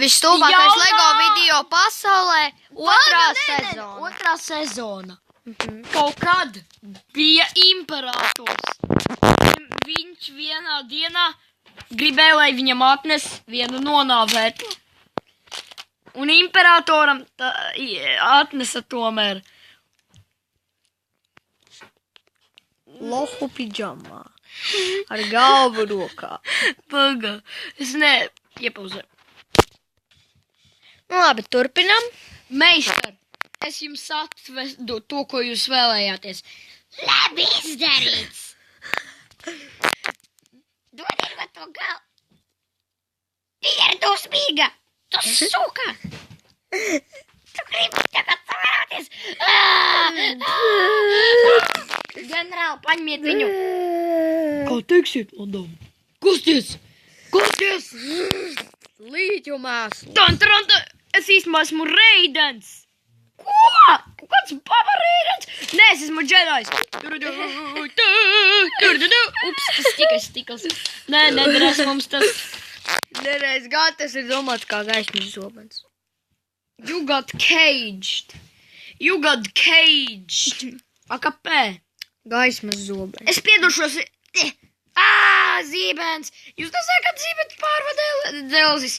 Visstulbākais LEGO video pasaulē Otrā sezona. Kaut kad bija imperators. Viņš vienā dienā gribēja, lai viņam atnes vienu nonāvētu. Un imperatoram atnesa tomēr lohu pidžamā ar galvu rokā. Paga. Es iepauzēju. Nu labi, turpinam. Meistar, es jums atvedu to, ko jūs vēlējāties. Labi izdarīts! Dodiet man to galvu! Viņa ir dusmīga! Tu suka! Tu gribi tagad savērāties! Ģenerāli, paņemiet viņu! Kā teiksiet, madam? Kusties! Kusties! Līķu mēslu. Tantaranta, es īstenībā esmu Reidens! Ko? Kāds baba Reidens? Nē, es esmu Džedājs! Ups, tas tikai stikls. Nē, nedarēs mums tas. Nereiz gan tas ir domāts kā gaismas zobens. You got caged. You got caged. Akapē? Gaismas zobens. Es piedošos. Zībens. Jūs nesākat zībens pārvadē dzelzis.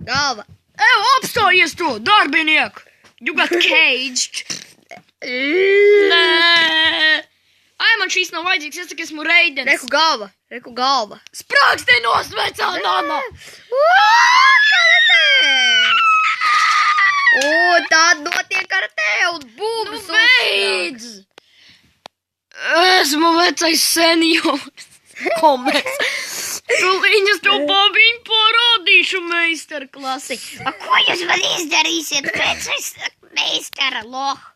Galva. Apstājies to, darbinieku. You got caged. Nē. Ai, man šīs nav vajadzīgs, es tikai esmu Reidens. Reku galva. Sprākstē nost, vecā nana. Karatē! Tād notiek karatē un būvas Beidz! Esmu vecais seniors. Komeks. Tu viņas to babiņu parādīšu meistarklasi. Ko jūs man izdarīsiet pēc meistara loha?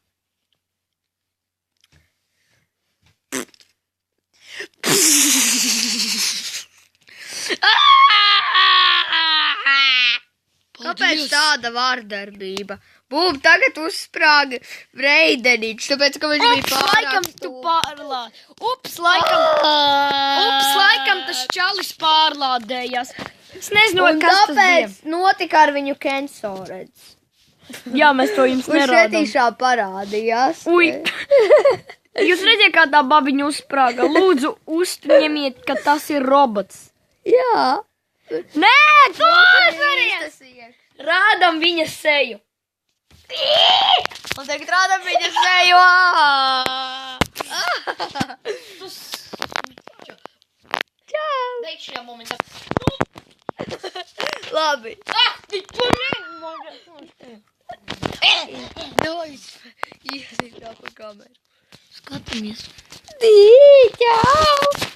Kāpēc tāda vārdarbība? Bum, tagad uzsprāga Reideniņš, tāpēc, ka viņš bija pārāk Laikam tu pārlādi. Ups, laikam tas čalis pārlādējās. Es nezinu, un kas tas bija. tāpēc notika ar viņu Kensoreds. Jā, mēs to jums Kurš nerādām. šetīšā parādījās. Ui. Jūs redzējāt, kā tā babiņa uzsprāga. Lūdzu, uzņemiet, ka tas ir robots. Jā. Nē, tu uzvaries! Rādam viņa seju. Un tagad rādam viņa seju. Čau. Beidz šajā momentā. Labi. Iesit tā pa kameru. Skatamies. Čau.